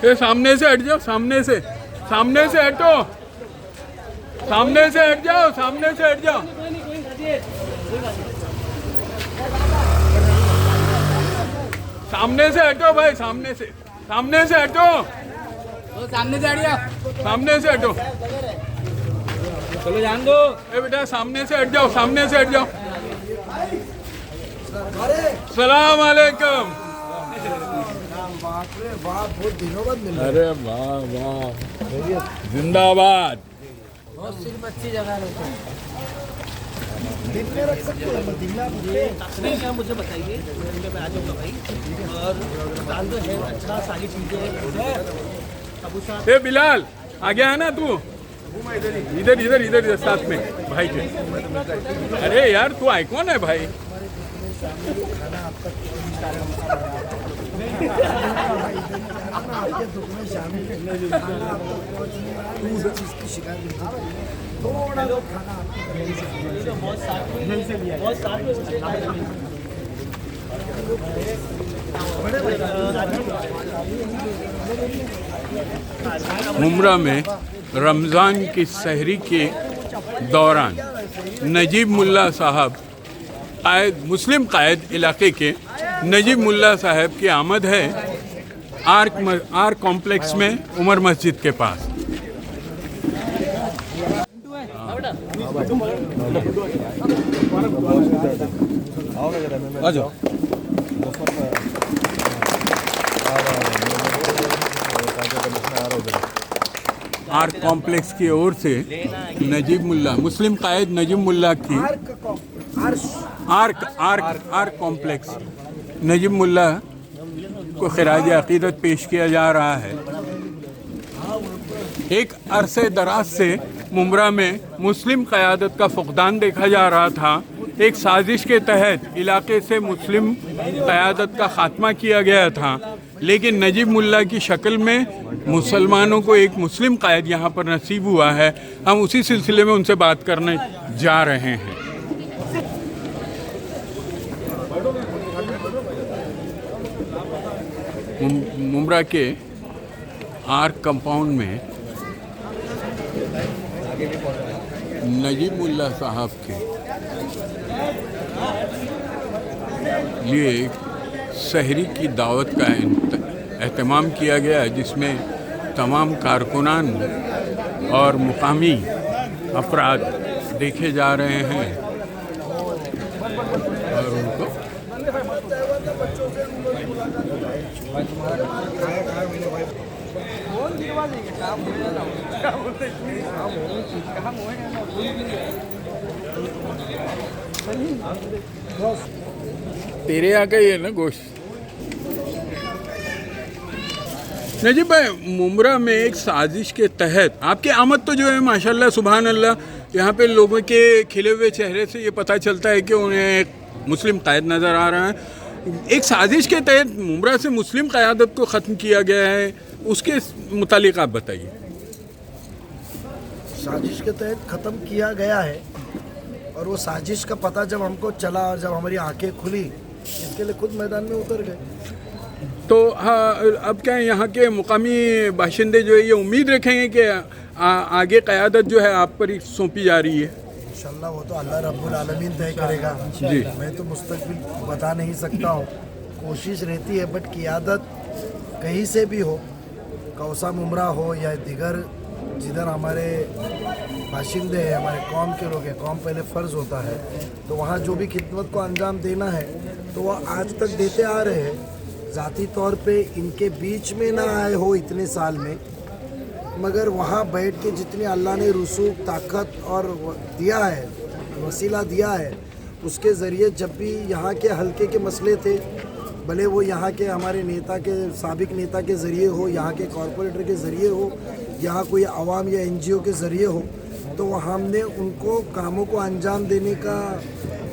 ये सामने से हट जाओ, सामने से हटो, सामने से हट जाओ, सामने से हट जाओ। सामने से हटो भाई, सामने से हटो, सामने से हटिए, सामने से हटो। चलो जान दो। ए बेटा सामने से हट जाओ, सामने से हट जाओ। सलाम अलैकुम। बहुत दिनों बाद मिल अरे वाह वाह, जिंदाबाद। बहुत सिर्फ अच्छी जगह रहते हैं। दिन में रख सकते हो दिन में नहीं क्या मुझे बताइए, मैं आ जाऊँगा भाई। और दाल तो है अच्छा, सारी चीज़ें अबू साहब। ए बिलाल आगे आना तू, इधर इधर इधर साथ में भाई के। अरे यार तू आइकॉन है भाई। आपके दुख में शामिल उस चीज़ की शिकायत थोड़ा तो खाना उम्रा में रमज़ान की सहरी के दौरान नजीब मुल्ला साहब कायद, मुस्लिम कायद इलाके के नजीब मुल्ला साहब की आमद है आर कॉम्प्लेक्स में उमर मस्जिद के पास। आ जाओ। आर कॉम्प्लेक्स की ओर से नजीब मुल्ला, मुस्लिम कायद नजीब मुल्ला की आर कॉम्प्लेक्स नजीब मुल्ला को खिराज अकीदत पेश किया जा रहा है। एक अरसे दराज से मुमरा में मुस्लिम क़यादत का फुक़दान देखा जा रहा था। एक साजिश के तहत इलाके से मुस्लिम क़यादत का ख़ात्मा किया गया था, लेकिन नजीब मुल्ला की शक्ल में मुसलमानों को एक मुस्लिम कायद यहाँ पर नसीब हुआ है। हम उसी सिलसिले में उनसे बात करने जा रहे हैं। मुमरा के आर कंपाउंड में नजीब मुल्ला साहब के लिए सहरी की दावत का एहतमाम किया गया, जिसमें तमाम कारकुनान और मुकामी अफराद देखे जा रहे हैं और उनको तेरे आ गई है ना गोश्त। नजीब भाई, मुमरा में एक साजिश के तहत आपकी आमद तो जो है माशाल्लाह सुभान अल्लाह, यहाँ पे लोगों के खिले हुए चेहरे से ये पता चलता है कि उन्हें एक मुस्लिम कायद नज़र आ रहा है। एक साजिश के तहत मुमरा से मुस्लिम क़यादत को ख़त्म किया गया है, उसके मुतालिक आप बताइए। साजिश के तहत ख़त्म किया गया है और वो साजिश का पता जब हमको चला और जब हमारी आंखें खुली, इसके लिए खुद मैदान में उतर गए। तो हाँ, अब क्या यहाँ के मुकामी बाशिंदे जो है ये उम्मीद रखेंगे कि आगे क़यादत जो है आप पर ही सौंपी जा रही है? इंशाल्लाह वो तो अल्लाह रब्बुल आलमीन तय करेगा जी। मैं तो मुस्तक़बिल बता नहीं सकता हूँ। कोशिश रहती है बट क़यादत कहीं से भी हो, कौसा मुमरा हो या दिगर जिधर हमारे बाशिंदे हैं, हमारे कौम के लोग हैं, कौम पहले फ़र्ज़ होता है, तो वहाँ जो भी खिदमत को अंजाम देना है तो वह आज तक देते आ रहे हैं। ज़ाती तौर पे इनके बीच में ना आए हो इतने साल में, मगर वहाँ बैठ के जितनी अल्लाह ने रसूख, ताकत और दिया है, वसीला दिया है, उसके ज़रिए जब भी यहाँ के हल्के के मसले थे, भले वो यहाँ के हमारे नेता के, साबिक नेता के ज़रिए हो, यहाँ के कॉरपोरेटर के ज़रिए हो, यहाँ कोई अवाम या NGO के ज़रिए हो, तो वह हमने उनको कामों को अंजाम देने का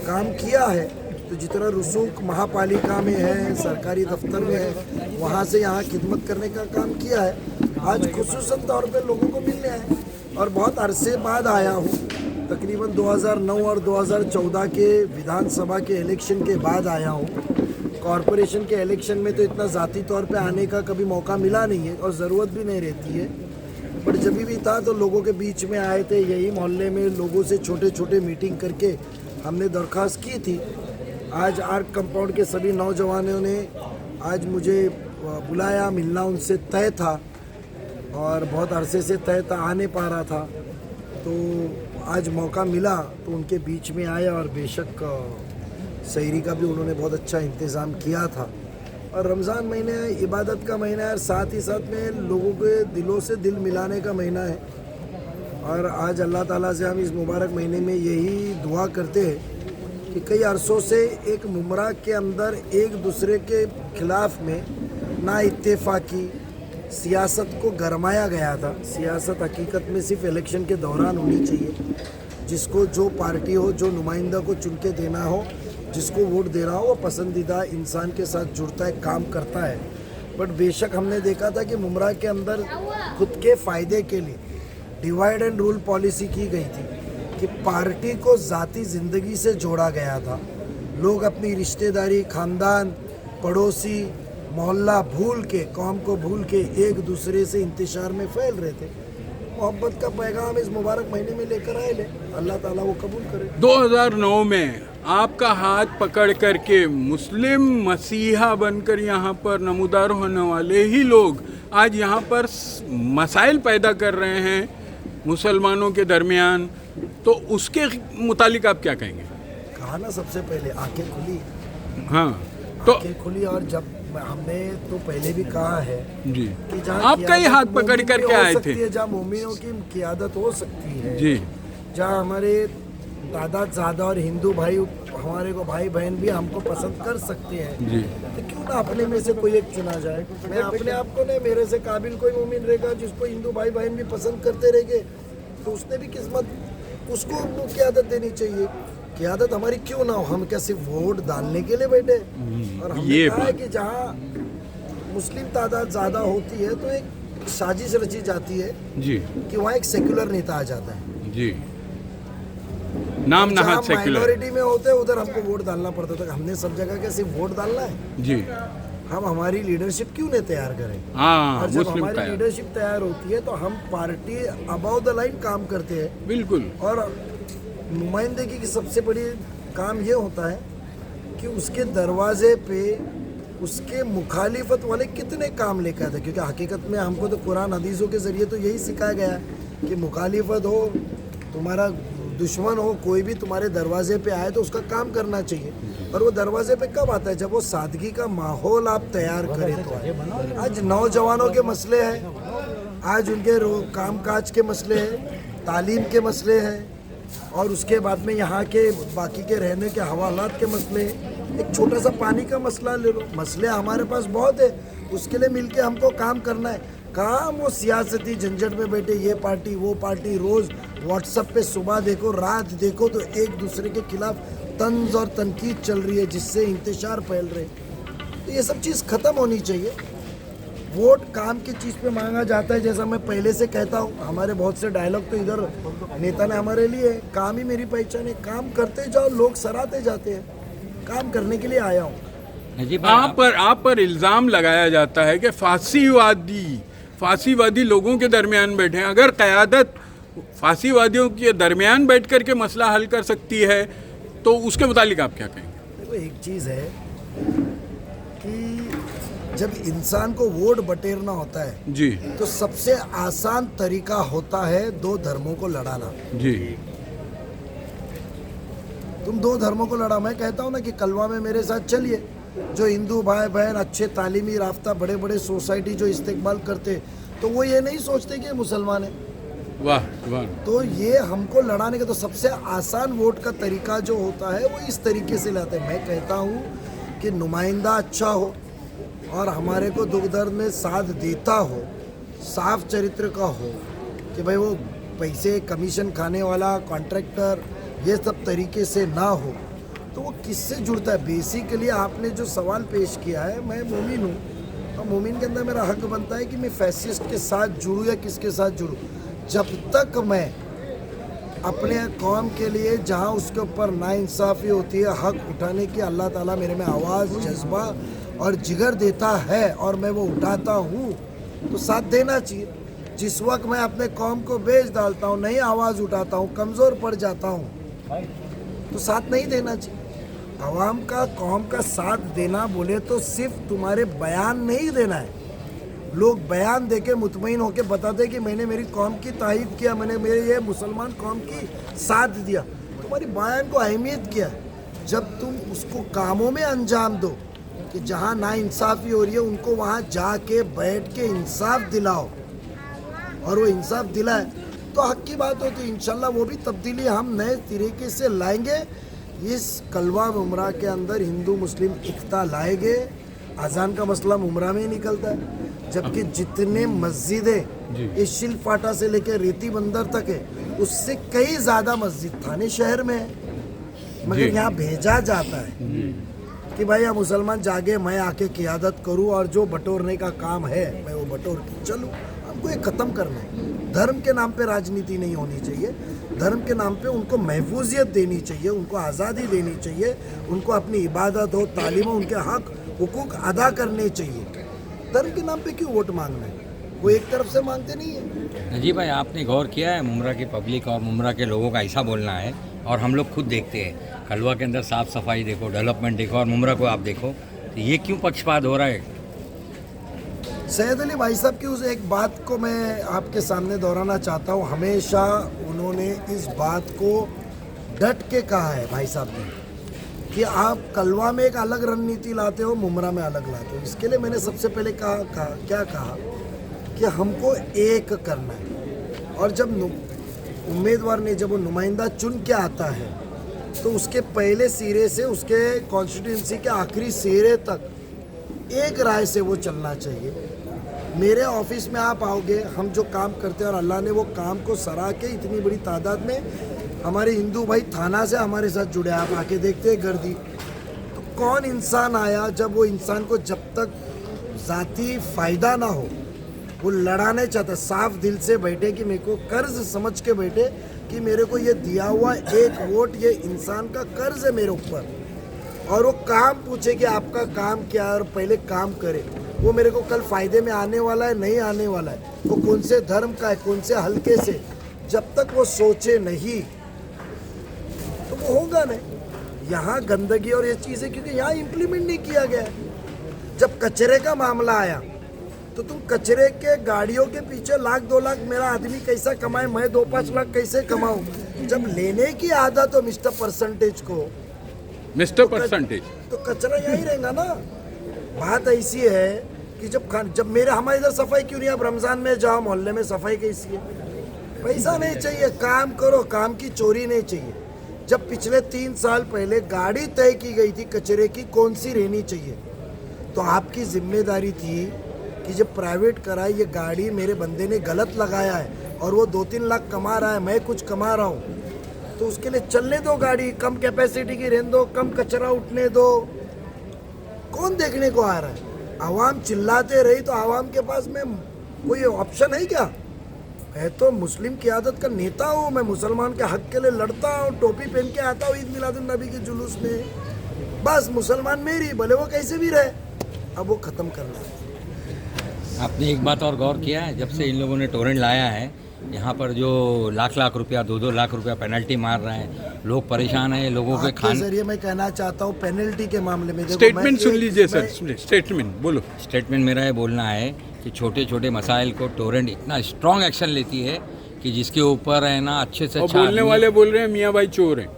काम किया है। तो जितना रसूख महापालिका में है, सरकारी दफ्तर में है, वहाँ से यहाँ खिदमत करने का काम किया है। आज खुसूसन तौर पे लोगों को मिलने आए और बहुत अरसे बाद आया हूँ। तकरीबन 2009 और 2014 के विधानसभा के इलेक्शन के बाद आया हूँ। कॉरपोरेशन के इलेक्शन में तो इतना ज़ाती तौर पे आने का कभी मौका मिला नहीं है और ज़रूरत भी नहीं रहती है, बट जब भी था तो लोगों के बीच में आए थे, यही मोहल्ले में लोगों से छोटे छोटे मीटिंग करके हमने दरख्वास्त की थी। आज आर्क कंपाउंड के सभी नौजवानों ने आज मुझे बुलाया, मिलना उनसे तय था और बहुत अरसे से तय था, आ नहीं पा रहा था, तो आज मौका मिला तो उनके बीच में आया और बेशक सहरी का भी उन्होंने बहुत अच्छा इंतज़ाम किया था। और रमज़ान महीने इबादत का महीना है और साथ ही साथ में लोगों के दिलों से दिल मिलाने का महीना है। और आज अल्लाह ताला से हम इस मुबारक महीने में यही दुआ करते हैं कि कई अरसों से एक मुमरा के अंदर एक दूसरे के खिलाफ में ना इत्तेफाकी सियासत को गरमाया गया था। सियासत हकीकत में सिर्फ इलेक्शन के दौरान होनी चाहिए, जिसको जो पार्टी हो, जो नुमाइंदा को चुन के देना हो, जिसको वोट दे रहा हो, वो पसंदीदा इंसान के साथ जुड़ता है, काम करता है। बट बेशक हमने देखा था कि मुमरा के अंदर खुद के फ़ायदे के लिए डिवाइड एंड रूल पॉलिसी की गई थी कि पार्टी को ज़ाती ज़िंदगी से जोड़ा गया था। लोग अपनी रिश्तेदारी, ख़ानदान, पड़ोसी, मोहल्ला भूल के, कौम को भूल के एक दूसरे से इंतशार में फैल रहे थे। मोहब्बत का पैगाम इस मुबारक महीने में लेकर आए ले, अल्लाह ताला वो कबूल करे। 2009 में आपका हाथ पकड़ करके मुस्लिम मसीहा बनकर यहाँ पर नमूदार होने वाले ही लोग आज यहाँ पर मसाइल पैदा कर रहे हैं मुसलमानों के दरमियान, तो उसके मुतालिक आप क्या कहेंगे? कहा ना सबसे पहले आंखें खुली, हाँ तो आंखें खुली। और जब हमने तो पहले भी कहा है जी कि जहाँ आपका ही हाथ पकड़ करके आए थे, जहाँ मोमिनों की क़ियादत हो सकती है जी, जहाँ हमारे दादा और हिंदू भाई हमारे को भाई बहन भी हमको पसंद कर सकते हैं जी, तो क्यों ना अपने में से कोई एक चुना जाए। मैं अपने आप को नहीं, मेरे से काबिल कोई मोमिन रहेगा जिसको हिंदू भाई बहन भी पसंद करते रहेंगे तो उसने भी किस्मत, उसको क़ियादत देनी चाहिए। क़ियादत हमारी क्यों ना हो, हम क्या सिर्फ वोट डालने के लिए बैठे? और हमने कहा है कि जहाँ मुस्लिम तादाद ज़्यादा होती है तो एक साजिश रची जाती है जी कि वहाँ एक सेक्युलर नेता आ जाता है जी, नाम नहाद सेक्युलर माइनॉरिटी में होते हैं उधर हमको वोट डालना पड़ता था। हमने सब जगह क्या सिर्फ वोट डालना है? जी, हम हमारी लीडरशिप क्यों नहीं तैयार करें? हाँ और जब मुस्लिम हमारी का लीडरशिप तैयार होती है तो हम पार्टी अबाउ द लाइन काम करते हैं। बिल्कुल, और नुमाइंदगी की सबसे बड़ी काम ये होता है कि उसके दरवाजे पे उसके मुखालिफत वाले कितने काम लेकर आते हैं, क्योंकि हकीकत में हमको तो कुरान हदीसों के ज़रिए तो यही सिखाया गया है कि मुखालिफत हो, तुम्हारा दुश्मन हो, कोई भी तुम्हारे दरवाजे पे आए तो उसका काम करना चाहिए। और वो दरवाजे पे कब आता है? जब वो सादगी का माहौल आप तैयार करें तो आए। आज नौजवानों के मसले हैं, आज उनके कामकाज के मसले हैं, तालीम के मसले हैं, और उसके बाद में यहाँ के बाकी के रहने के हवालात के मसले हैं। एक छोटा सा पानी का मसला ले लो, मसले हमारे पास बहुत है, उसके लिए मिलके हमको काम करना है। काम वो सियासती झंझट में बैठे, ये पार्टी वो पार्टी, रोज़ व्हाट्सएप पे सुबह देखो रात देखो तो एक दूसरे के खिलाफ तंज और तनकीद चल रही है जिससे इंतशार फैल रहे। तो ये सब चीज़ ख़त्म होनी चाहिए। वोट काम की चीज़ पे मांगा जाता है, जैसा मैं पहले से कहता हूँ, हमारे बहुत से डायलॉग तो इधर नेता ने हमारे लिए, काम ही मेरी पहचान है, काम करते जाओ, लोग सराहते जाते हैं, काम करने के लिए आया हूँ। आप पर इल्ज़ाम लगाया जाता है कि फांसीवादी लोगों के दरमियान बैठे हैं। अगर क़यादत फांसीवादियों के दरमियान बैठ कर के मसला हल कर सकती है तो उसके मुतालिक आप क्या कहेंगे? देखो एक चीज़ है कि जब इंसान को वोट बटेरना होता है जी, तो सबसे आसान तरीका होता है दो धर्मों को लड़ाना। जी, तुम दो धर्मों को लड़ा। मैं कहता हूँ ना कि कलवा में मेरे साथ चलिए, जो हिंदू भाई बहन अच्छे तालीमी राफ्ता, बड़े बड़े सोसाइटी जो इस्तेकबाल करते, तो वो ये नहीं सोचते कि मुसलमान है। वाह वाह, तो ये हमको लड़ाने का तो सबसे आसान वोट का तरीका जो होता है वो इस तरीके से लाते हैं। मैं कहता हूँ कि नुमाइंदा अच्छा हो और हमारे को दुख दर्द में साथ देता हो, साफ चरित्र का हो, कि भाई वो पैसे कमीशन खाने वाला कॉन्ट्रैक्टर ये सब तरीके से ना हो, तो वो किससे जुड़ता है? बेसिकली आपने जो सवाल पेश किया है, मैं मोमिन हूँ और मोमिन के अंदर मेरा हक बनता है कि मैं फैसिस्ट के साथ जुड़ूँ या किसके साथ जुड़ूँ। जब तक मैं अपने कौम के लिए जहाँ उसके ऊपर नाइंसाफ़ी होती है, हक उठाने की अल्लाह ताला मेरे में आवाज़, जज्बा और जिगर देता है और मैं वो उठाता हूँ, तो साथ देना चाहिए। जिस वक्त मैं अपने कौम को बेच डालता हूँ, नहीं आवाज़ उठाता हूँ, कमज़ोर पड़ जाता हूँ, तो साथ नहीं देना चाहिए। आवाम का, कौम का साथ देना बोले तो सिर्फ तुम्हारे बयान नहीं देना है। लोग बयान देके मुतमईन होके बताते कि मैंने मेरी कौम की तायीद किया, मैंने मेरे ये मुसलमान कौम की साथ दिया। तुम्हारी बयान को अहमियत क्या है? जब तुम उसको कामों में अंजाम दो कि जहाँ नाइंसाफ़ी हो रही है उनको वहाँ जाके बैठ के इंसाफ दिलाओ, और वो इंसाफ दिलाए तो हक की बात होती है। इंशाल्लाह वो भी तब्दीली हम नए तरीके से लाएंगे। इस कलवा मुमरा के अंदर हिंदू मुस्लिम एकता लाएंगे। अजान का मसला मुमरा में ही निकलता है, जबकि जितने मस्जिदें इस शिल फाटा से लेकर रेती बंदर तक है, उससे कई ज़्यादा मस्जिद थाने शहर में है। मगर यहाँ भेजा जाता है कि भाई हम मुसलमान जागे, मैं आके क़ियादत करूँ और जो बटोरने का काम है मैं वो बटोर के चलूँ। हमको ये ख़त्म करना है। धर्म के नाम पे राजनीति नहीं होनी चाहिए। धर्म के नाम पे उनको महफूजियत देनी चाहिए, उनको आज़ादी देनी चाहिए, उनको अपनी इबादत हो, तालीम हो, उनके हक हुकूक अदा करने चाहिए। धर्म के नाम पे क्यों वोट मांगना है? वो एक तरफ से मांगते नहीं है। नजीब भाई, आपने गौर किया है मुमरा की पब्लिक और मुमरा के लोगों का ऐसा बोलना है, और हम लोग खुद देखते हैं कलवा के अंदर साफ़ सफाई देखो, डेवलपमेंट देखो, और मुमरा को आप देखो, तो ये क्यों पक्षपात हो रहा है? सैयद अली भाई साहब की उस एक बात को मैं आपके सामने दोहराना चाहता हूँ। हमेशा उन्होंने इस बात को डट के कहा है भाई साहब ने कि आप कलवा में एक अलग रणनीति लाते हो, मुमरा में अलग लाते हो। इसके लिए मैंने सबसे पहले क्या कहा कि हमको एक करना है, और जब उम्मीदवार ने जब वो नुमाइंदा चुन के आता है तो उसके पहले सिरे से उसके कॉन्स्टिट्यूंसी के आखिरी सिरे तक एक राय से वो चलना चाहिए। मेरे ऑफिस में आप आओगे, हम जो काम करते हैं, और अल्लाह ने वो काम को सराह के इतनी बड़ी तादाद में हमारे हिंदू भाई थाना से हमारे साथ जुड़े, आप आके देखते हैं गर्दी। तो कौन इंसान आया जब वो इंसान को जब तक ज़ाती फ़ायदा ना हो वो लड़ाने चाहता, साफ दिल से बैठे कि मेरे को कर्ज समझ के बैठे कि मेरे को ये दिया हुआ एक वोट ये इंसान का कर्ज है मेरे ऊपर, और वो काम पूछे कि आपका काम क्या है और पहले काम करे। वो मेरे को कल फ़ायदे में आने वाला है नहीं आने वाला है, वो कौन से धर्म का है, कौन से हल्के से, जब तक वो सोचे नहीं तो वो होगा नहीं। यहाँ गंदगी और ये चीज़ें क्योंकि यहाँ इम्प्लीमेंट नहीं किया गया है। जब कचरे का मामला आया तो तुम कचरे के गाड़ियों के पीछे लाख 2 लाख मेरा आदमी कैसा कमाए, मैं 2-5 लाख कैसे कमाऊँ। जब लेने की आदत हो मिस्टर परसेंटेज को, मिस्टर परसेंटेज, तो कचरा यही रहेगा ना। बात ऐसी है कि जब हमारे इधर सफाई क्यों नहीं, आप रमज़ान में जाओ मोहल्ले में सफाई कैसी है? पैसा नहीं चाहिए, काम करो, काम की चोरी नहीं चाहिए। जब पिछले 3 साल पहले गाड़ी तय की गई थी कचरे की कौन सी रहनी चाहिए, तो आपकी जिम्मेदारी थी कि जब प्राइवेट कराई ये गाड़ी मेरे बंदे ने गलत लगाया है और वो 2-3 लाख कमा रहा है, मैं कुछ कमा रहा हूँ, तो उसके लिए चलने दो गाड़ी, कम कैपेसिटी की रहने दो, कम कचरा उठने दो। कौन देखने को आ रहा है? आवाम चिल्लाते रही तो आवाम के पास में कोई ऑप्शन है क्या? मैं तो मुस्लिम क़ियादत का नेता हूँ, मैं मुसलमान के हक के लिए लड़ता हूँ, टोपी पहन के आता हूँ ईद मिलादुन नबी के जुलूस में। बस मुसलमान मेरी, भले वो कैसे भी रहे, अब वो ख़त्म करना है। आपने एक बात और गौर किया है, जब से इन लोगों ने टोरेंट लाया है, यहाँ पर जो लाख रुपया 2-2 लाख रुपया पेनल्टी मार रहे हैं, लोग परेशान हैं, लोगों के खाने। जरिए मैं कहना चाहता हूँ पेनल्टी के मामले में स्टेटमेंट सुन लीजिए सर, स्टेटमेंट बोलो। स्टेटमेंट मेरा ये बोलना है कि छोटे छोटे मसाइल को टोरेंट इतना स्ट्रॉन्ग एक्शन लेती है कि जिसके ऊपर है ना अच्छे से अच्छा बोलने वाले बोल रहे हैं मियाँ भाई चोर हैं।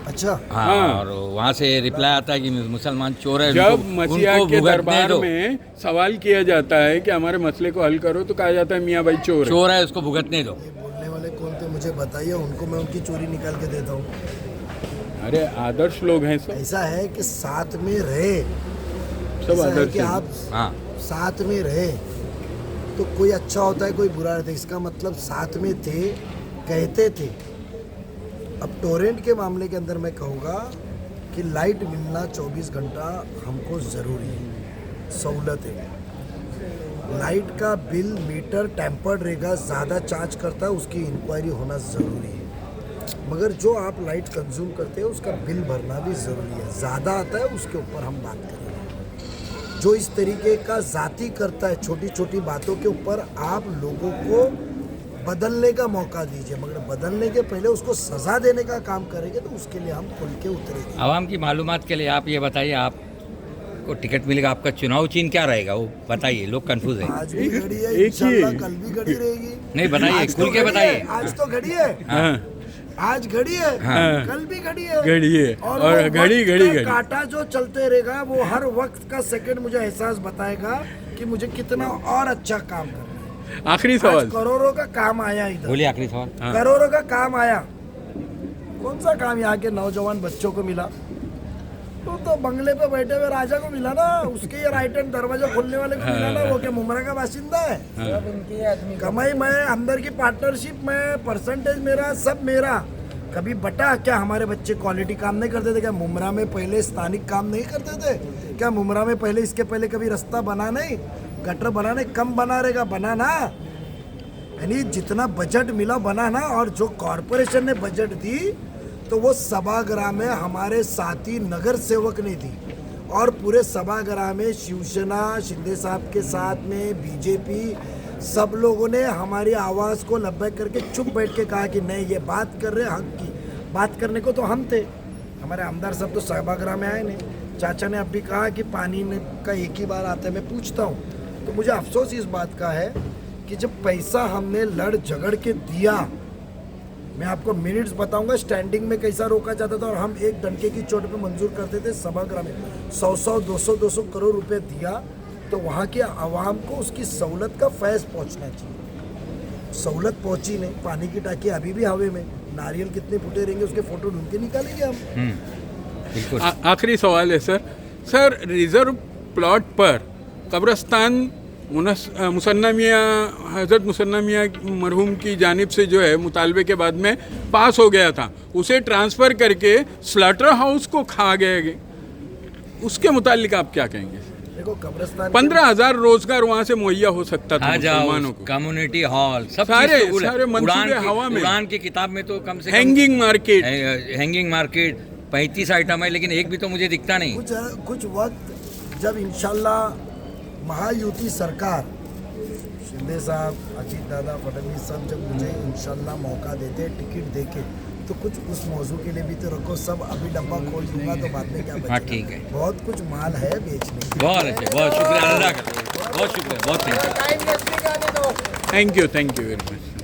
अच्छा, हाँ, और वहाँ से रिप्लाई आता है कि मुसलमान चोर है। जब मसीहा के दरबार में सवाल किया जाता है कि हमारे मसले को हल करो, तो कहा जाता है मियाँ भाई चोर है, उसको भुगतने दो। ये बोलने वाले कौन थे मुझे बताइए, उनको मैं उनकी चोरी निकाल के देता हूँ। अरे आदर्श लोग हैं सब, ऐसा है कि साथ में रहे, सब ऐसा है आदर्श कि हैं। आप हाँ, साथ में रहे तो कोई अच्छा होता है कोई बुरा रहता है, इसका मतलब साथ में थे, कहते थे। अब टोरेंट के मामले के अंदर मैं कहूँगा कि लाइट मिलना 24 घंटा हमको ज़रूरी है, सहूलत है। लाइट का बिल मीटर टेम्पर्ड रहेगा, ज़्यादा चार्ज करता है, उसकी इंक्वायरी होना ज़रूरी है। मगर जो आप लाइट कंज्यूम करते हैं उसका बिल भरना भी ज़रूरी है। ज़्यादा आता है उसके ऊपर हम बात करेंगे। जो इस तरीके का जाती करता है छोटी छोटी बातों के ऊपर, आप लोगों को बदलने का मौका दीजिए, मगर बदलने के पहले उसको सज़ा देने का काम करेंगे तो उसके लिए हम खुल के उतरेंगे। आवाम की मालूमात के लिए आप ये बताइए, आप को टिकट मिलेगा, आपका चुनाव चिन्ह क्या रहेगा वो बताइए, लोग कंफ्यूज है। आज भी घड़ी है, एक ही इंशाल्लाह है। कल भी घड़ी रहेगी। नहीं बताइए, आज तो खुल के घड़ी बताइए। है, आज तो घड़ी है, हाँ, आज घड़ी है, हाँ। कल भी घड़ी है, घड़ी है और वो घड़ी वक्त घड़ी का घड़ी। कांटा जो चलते रहेगा वो हर वक्त का सेकंड मुझे एहसास बताएगा कि मुझे कितना और अच्छा काम करना है। आखिरी आज सवाल। करोड़ों का काम आया इधर, बोलिए आखिरी सवाल। हाँ। करोड़ों का काम आया। कौन सा काम यहाँ के नौजवान बच्चों को मिला? तो बंगले पे बैठे हुए राजा को मिला ना, उसके ये राइट हैंड दरवाजा खोलने वाले को मिला ना। वो क्या मुमरा का बाशिंदा है? सब इनकी आदमी कमाई मैं, अंदर की पार्टनरशिप में, परसेंटेज मेरा, सब मेरा। कभी बटा क्या हमारे बच्चे क्वालिटी काम नहीं करते थे? क्या मुमरा में पहले स्थानिक काम नहीं करते थे? क्या मुमरा में पहले, इसके पहले कभी रास्ता बना नहीं, गटर बना नहीं? कम बना रहेगा, बनाना। यानी जितना बजट मिला बनाना। और जो कॉरपोरेशन ने बजट दी तो वो सभागृह में हमारे साथी नगर सेवक ने दी, और पूरे सभागृह में शिवसेना शिंदे साहब के साथ में बीजेपी सब लोगों ने हमारी आवाज़ को लब्बैक करके चुप बैठ के कहा कि नहीं, ये बात कर रहे, हक की बात करने को तो हम थे। हमारे आमदार सब तो सभागृह में आए नहीं। चाचा ने अब भी कहा कि पानी का एक ही बार आता है। मैं पूछता हूँ, तो मुझे अफसोस इस बात का है कि जब पैसा हमने लड़ झगड़ के दिया, मैं आपको मिनट्स बताऊंगा स्टैंडिंग में कैसा रोका जाता था, और हम एक डंके की चोट पे मंजूर करते थे सभागृह में। 100 200 करोड़ रुपए दिया तो वहाँ के आवाम को उसकी सहूलत का फैज़ पहुँचना चाहिए। सहूलत पहुँची नहीं। पानी की टाकी अभी भी हवे में, नारियल कितने फूटे रहेंगे उसके फोटो ढूंढ के निकालेंगे हम। बिल्कुल। आखिरी सवाल है सर। सर, रिजर्व प्लॉट पर कब्रस्तान मुसन्ना मियाँ, हज़रत मुसन्ना मियाँ मरहूम की जानिब से जो है मुतालबे के बाद में पास हो गया था, उसे ट्रांसफ़र करके स्लॉटर हाउस को खा गए, उसके मुतालिक आप क्या कहेंगे? देखो कब्रस्तान 15,000 रोजगार वहाँ से मुहैया हो सकता था आ जाओ, मुसलमानों को। कम्युनिटी हॉल, सब सारे- चीज़ तो सारे मंसूबे हवा में। उड़ान की किताब में तो कम से कम hanging market, hanging market 35 item है, लेकिन एक भी तो मुझे दिखता नहीं। कुछ वक्त जब इंशाल्लाह महायुति सरकार, शिंदे साहब, अजीत दादा, फडणवीस साहब जब मुझे इंशाल्लाह मौका देते हैं टिकट देके, तो कुछ उस मौजू के लिए भी तो रखो। सब अभी डब्बा खोल दूंगा तो बाद में क्या बचेगा? हाँ, ठीक है। बहुत कुछ माल है बेचने के। बहुत अच्छे, बहुत शुक्रिया, अल्लाह का बहुत शुक्रिया, बहुत थैंक यू। टाइम वेस्ट नहीं करने दो। Thank you very much.